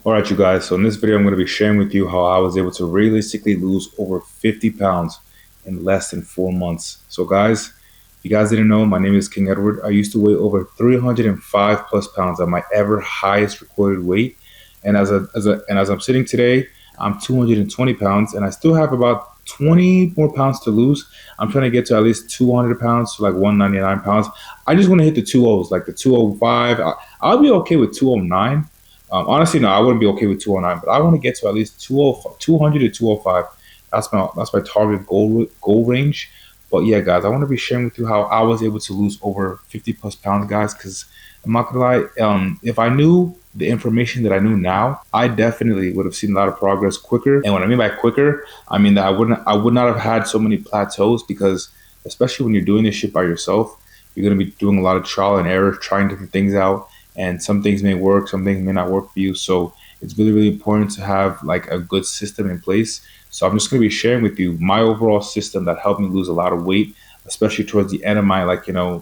All right, you guys. So in this video, I'm going to be sharing with you how I was able to realistically lose over 50 pounds in less than 4 months. So guys, if you guys didn't know, my name is King Edward. I used to weigh over 305 plus pounds at my ever highest recorded weight. And as I'm sitting today, I'm 220 pounds and I still have about 20 more pounds to lose. I'm trying to get to at least 200 pounds to like 199 pounds. I just want to hit the two O's, like the 205. I'll be okay with 209. Honestly, no, I wouldn't be okay with 209, but I want to get to at least 200 to 205. That's my target goal range. But yeah, guys, I want to be sharing with you how I was able to lose over 50 plus pounds, guys. Because I'm not gonna lie, if I knew the information that I knew now, I definitely would have seen a lot of progress quicker. And what I mean by quicker, I mean that I would not have had so many plateaus because, especially when you're doing this shit by yourself, you're gonna be doing a lot of trial and error, trying different things out, and some things may work, some things may not work for you. So it's really, really important to have like a good system in place. So I'm just going to be sharing with you my overall system that helped me lose a lot of weight, especially towards the end of my, like, the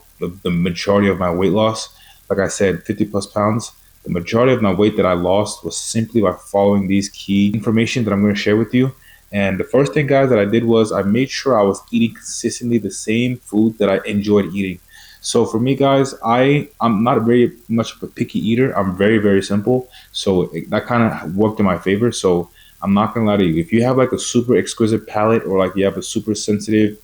majority of my weight loss. Like I said, 50 plus pounds. The majority of my weight that I lost was simply by following these key information that I'm going to share with you. And the first thing, guys, that I did was I made sure I was eating consistently the same food that I enjoyed eating. So for me, guys, I'm not very much of a picky eater. I'm very, very simple. So that kind of worked in my favor. So I'm not gonna lie to you. If you have like a super exquisite palate or like you have a super sensitive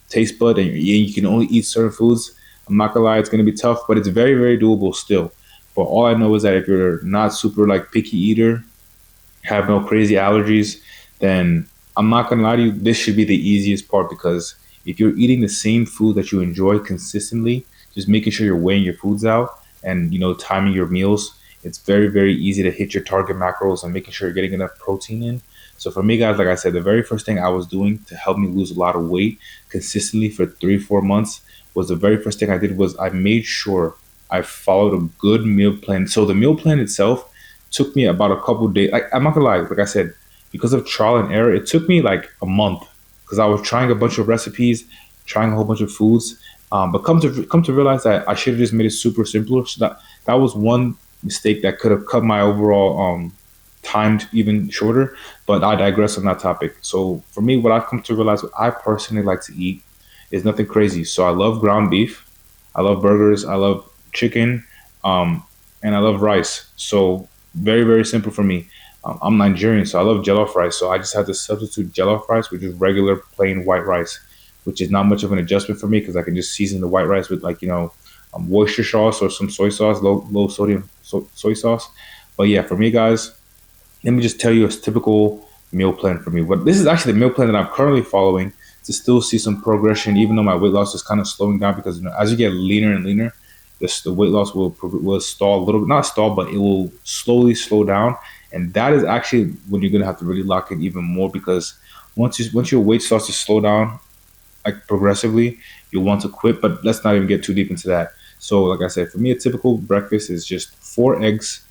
taste bud and you can only eat certain foods, I'm not gonna lie, it's gonna be tough, but it's very, very doable still. But all I know is that if you're not super like picky eater, have no crazy allergies, then I'm not gonna lie to you, this should be the easiest part because if you're eating the same food that you enjoy consistently, just making sure you're weighing your foods out and timing your meals, it's very, very easy to hit your target macros and making sure you're getting enough protein in. So for me, guys, like I said, the very first thing I was doing to help me lose a lot of weight consistently for 3, 4 months was the very first thing I did was I made sure I followed a good meal plan. So the meal plan itself took me about a couple days. Like, I'm not gonna lie, like I said, because of trial and error, it took me like a month because I was trying a bunch of recipes, trying a whole bunch of foods. But come to realize that I should have just made it super simpler. So that was one mistake that could have cut my overall time even shorter. But I digress on that topic. So for me, what I've come to realize, what I personally like to eat, is nothing crazy. So I love ground beef, I love burgers, I love chicken, um, and I love rice. So very, very simple for me. I'm Nigerian, so I love jollof rice. So I just had to substitute jollof rice, which is regular plain white rice, which is not much of an adjustment for me because I can just season the white rice with like Worcester sauce or some soy sauce, low sodium soy sauce. But yeah, for me, guys, let me just tell you a typical meal plan for me. But this is actually the meal plan that I'm currently following to still see some progression, even though my weight loss is kind of slowing down because as you get leaner and leaner, the weight loss will stall a little bit, not stall, but it will slowly slow down. And that is actually when you're gonna have to really lock in even more because once your weight starts to slow down like progressively, you'll want to quit. But let's not even get too deep into that. So, like I said, for me, a typical breakfast is just 4 eggs,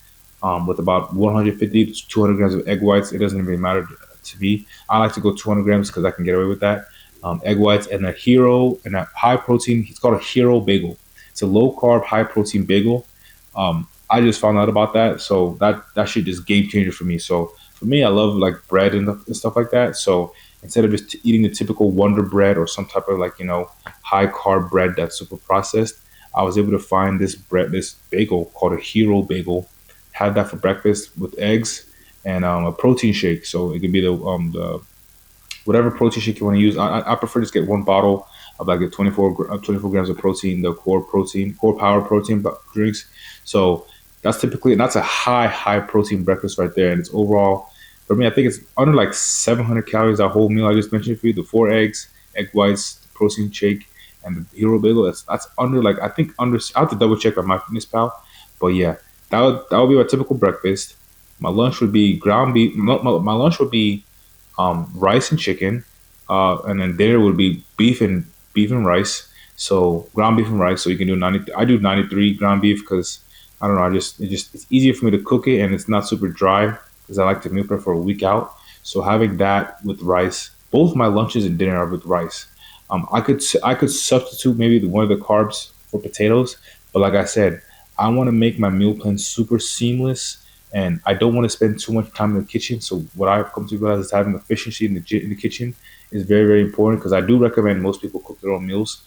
with about 150 to 200 grams of egg whites. It doesn't really matter to me. I like to go 200 grams because I can get away with that. Egg whites and a hero and a high protein. It's called a hero bagel. It's a low carb, high protein bagel. I just found out about that, so that shit just game changer for me. So for me, I love like bread and stuff like that. So instead of just eating the typical Wonder Bread or some type of like high carb bread that's super processed, I was able to find this bagel called a Hero Bagel. Had that for breakfast with eggs and a protein shake. So it could be the whatever protein shake you want to use. I prefer just get one bottle of like the 24 grams of protein, the core power protein drinks. So that's a high protein breakfast right there, and it's overall for me. I think it's under like 700 calories. That whole meal I just mentioned for you, the 4 eggs, egg whites, the protein shake, and the hero bagel. That's under like I think under. I have to double check on MyFitnessPal, but yeah, that would be my typical breakfast. My lunch would be ground beef. My lunch would be rice and chicken, and then dinner would be beef and rice. So ground beef and rice. So you can do 90. I do 93 ground beef because I don't know. It's easier for me to cook it and it's not super dry because I like to meal prep for a week out. So having that with rice, both my lunches and dinner are with rice. I could substitute maybe one of the carbs for potatoes, but like I said, I want to make my meal plan super seamless and I don't want to spend too much time in the kitchen. So what I've come to realize is having efficiency in in the kitchen is very, very important, because I do recommend most people cook their own meals.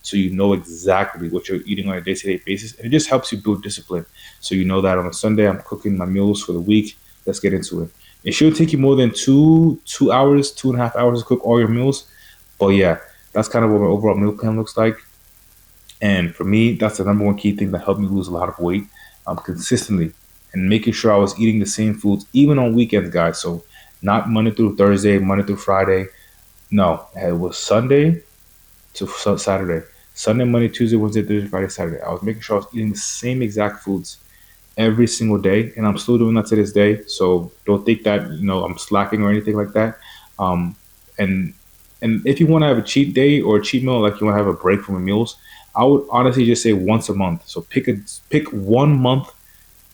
So you know exactly what you're eating on a day-to-day basis, and it just helps you build discipline. So you know that on a Sunday I'm cooking my meals for the week. Let's get into it. It shouldn't take you more than two hours, 2.5 hours to cook all your meals. But yeah, that's kind of what my overall meal plan looks like. And for me, that's the number one key thing that helped me lose a lot of weight, consistently, and making sure I was eating the same foods even on weekends, guys. So not Monday through Thursday, Monday through Friday. No, it was Sunday to Saturday. Sunday, Monday, Tuesday, Wednesday, Thursday, Friday, Saturday. I was making sure I was eating the same exact foods every single day, and I'm still doing that to this day. So don't think that I'm slacking or anything like that. Um, and and if you want to have a cheat day or a cheat meal, like you want to have a break from your meals, I would honestly just say once a month. So pick 1 month,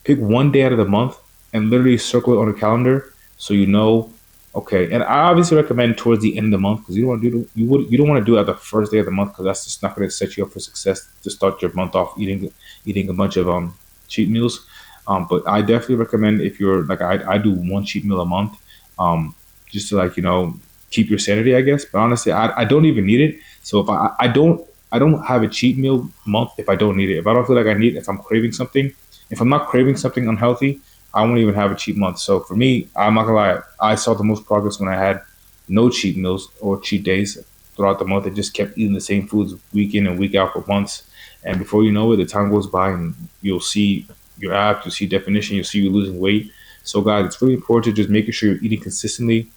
pick one day out of the month, and literally circle it on a calendar so you know. Okay, and I obviously recommend towards the end of the month, because you don't want to do you don't want to do it at the first day of the month, because that's just not going to set you up for success to start your month off eating a bunch of cheat meals. But I definitely recommend, if you're like I do one cheat meal a month, um, just to keep your sanity, I guess. But honestly, I don't even need it. So if I don't have a cheat meal month if I don't need it. If I don't feel like I need it, if I'm craving something, if I'm not craving something unhealthy, I won't even have a cheat month. So for me, I'm not gonna lie, I saw the most progress when I had no cheat meals or cheat days throughout the month. I just kept eating the same foods week in and week out for months. And before you know it, the time goes by and you'll see your abs, you'll see definition, you'll see you losing weight. So guys, it's really important to just making sure you're eating consistently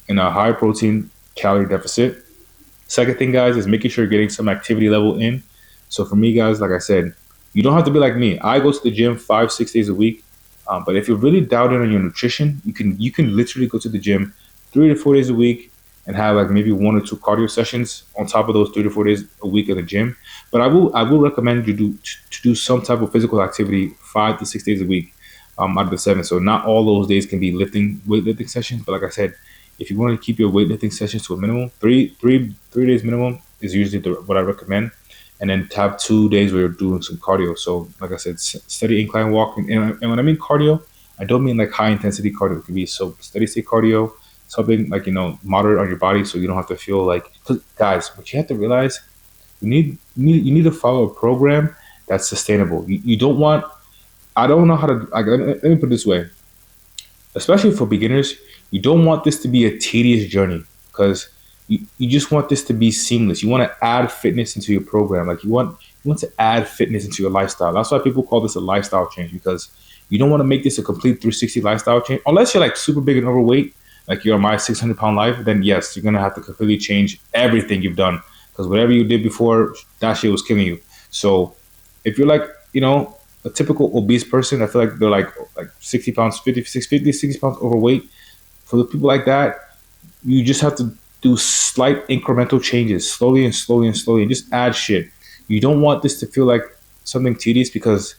in a high protein calorie deficit. Second thing, guys, is making sure you're getting some activity level in. So for me, guys, like I said, you don't have to be like me. I go to the gym 5 6 days a week. But if you're really doubting on your nutrition, you can literally go to the gym 3 to 4 days a week and have like maybe 1 or 2 cardio sessions on top of those 3 to 4 days a week in the gym. But I will recommend you to do some type of physical activity 5 to 6 days a week, out of the 7. So not all those days can be weightlifting sessions. But like I said, if you want to keep your weightlifting sessions to a minimum, 3 days minimum is usually what I recommend. And then to have 2 days where you're doing some cardio. So, like I said, steady incline walking. And when I mean cardio, I don't mean like high intensity cardio. It can be so steady state cardio, something like moderate on your body, so you don't have to feel like. 'Cause guys, what you have to realize, you need to follow a program that's sustainable. You don't want. I don't know how to. Like, let me put it this way, especially for beginners, you don't want this to be a tedious journey, because you just want this to be seamless. You want to add fitness into your program. Like you want to add fitness into your lifestyle. That's why people call this a lifestyle change, because you don't want to make this a complete 360 lifestyle change. Unless you're like super big and overweight, like you're my 600 pound life, then yes, you're going to have to completely change everything you've done, because whatever you did before, that shit was killing you. So if you're like, a typical obese person, I feel like they're like 60 pounds, 60 pounds overweight. For the people like that, you just have to do slight incremental changes, slowly and slowly and slowly, and just add shit. You don't want this to feel like something tedious, because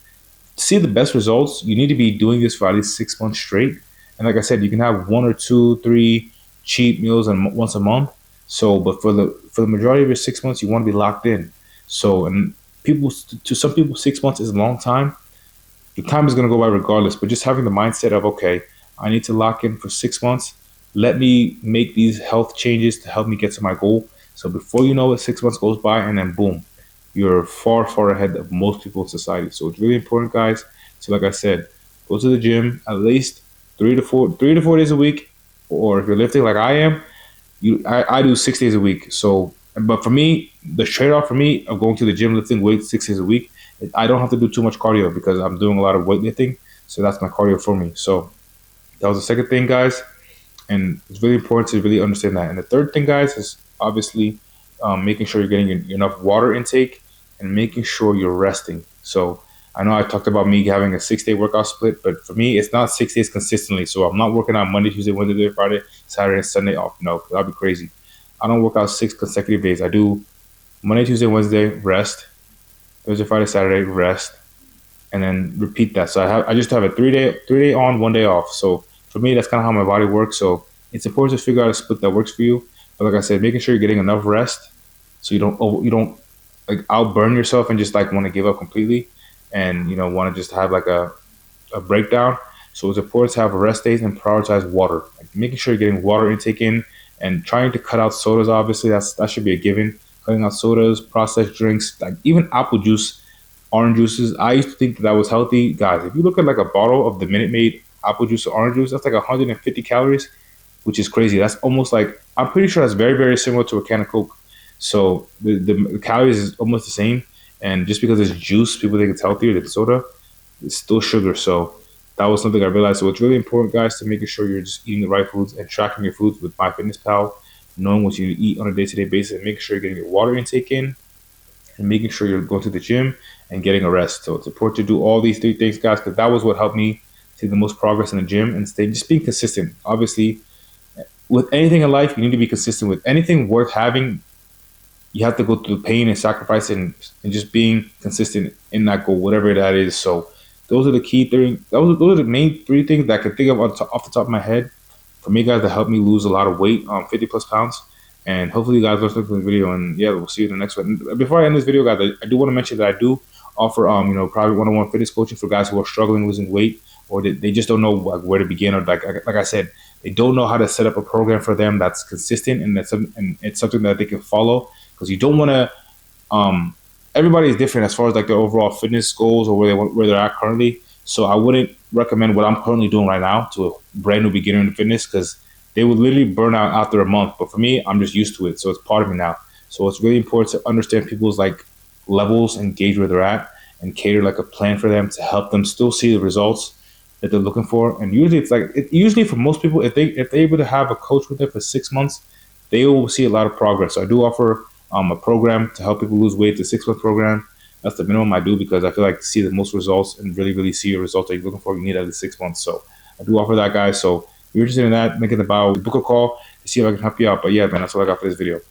to see the best results, you need to be doing this for at least 6 months straight. And like I said, you can have 1 or 2, 3 cheat meals and once a month. So, but for the majority of your 6 months, you want to be locked in. So, and people to some people, 6 months is a long time. The time is going to go by regardless, but just having the mindset of, okay, I need to lock in for 6 months. Let me make these health changes to help me get to my goal. So before you know it, 6 months goes by, and then boom, you're far, far ahead of most people in society. So it's really important, guys. So like I said, go to the gym at least 3 to 4 days a week, or if you're lifting like I am, I do 6 days a week. So, but for me, the trade off for me of going to the gym lifting weights 6 days a week, I don't have to do too much cardio, because I'm doing a lot of weightlifting. So that's my cardio for me. So that was the second thing, guys, and it's really important to really understand that. And the third thing, guys, is obviously making sure you're getting enough water intake and making sure you're resting. So I know I talked about me having a 6 day workout split, but for me, it's not 6 days consistently. So I'm not working out Monday, Tuesday, Wednesday, Friday, Saturday, and Sunday off. No, that'd be crazy. I don't work out 6 consecutive days. I do Monday, Tuesday, Wednesday, rest. Thursday, Friday, Saturday, rest, and then repeat that. So I just have a 3 day on, 1 day off. So for me, that's kind of how my body works. So it's important to figure out a split that works for you. But like I said, making sure you're getting enough rest, so you don't like outburn yourself and just like want to give up completely, and want to just have like a a breakdown. So it's important to have rest days and prioritize water, like making sure you're getting water intake in and trying to cut out sodas. Obviously, that should be a given. Cutting out sodas, processed drinks, like even apple juice, orange juices. I used to think that was healthy, guys. If you look at like a bottle of the Minute Maid apple juice or orange juice, that's like 150 calories, which is crazy. That's almost like, I'm pretty sure that's very very similar to a can of Coke. So the calories is almost the same. And just because it's juice, people think it's healthier than soda. It's still sugar. So that was something I realized. So it's really important, guys, to making sure you're just eating the right foods and tracking your foods with MyFitnessPal, knowing what you eat on a day-to-day basis, and making sure you're getting your water intake in, and making sure you're going to the gym and getting a rest. So it's important to do all these three things, guys, because that was what helped me see the most progress in the gym and stay just being consistent. Obviously, with anything in life, you need to be consistent. With anything worth having, you have to go through the pain and sacrifice and just being consistent in that goal, whatever that is. So those are the key three. Those are the main three things that I can think of off the top of my head for me, guys, to help me lose a lot of weight, 50 plus pounds. And hopefully, you guys learned something from the video. And yeah, we'll see you in the next one. Before I end this video, guys, I do want to mention that I do offer, private one-on-one fitness coaching for guys who are struggling losing weight, or they just don't know like where to begin, or like I said, they don't know how to set up a program for them that's consistent and and it's something that they can follow, because you don't want to. Everybody is different as far as like their overall fitness goals or where they're at currently. So I wouldn't recommend what I'm currently doing right now to a brand new beginner in fitness, because they would literally burn out after a month. But for me, I'm just used to it, so it's part of me now. So it's really important to understand people's like levels and gauge where they're at and cater like a plan for them to help them still see the results that they're looking for. And usually it's like usually for most people, if they're able to have a coach with them for 6 months, they will see a lot of progress. So I do offer a program to help people lose weight, the 6 month program. That's the minimum I do, because I feel like to see the most results and really, really see your results that you're looking for, you need at least 6 months. So I do offer that, guys. So if you're interested in that, make it about book a call to see if I can help you out. But yeah, man, that's all I got for this video.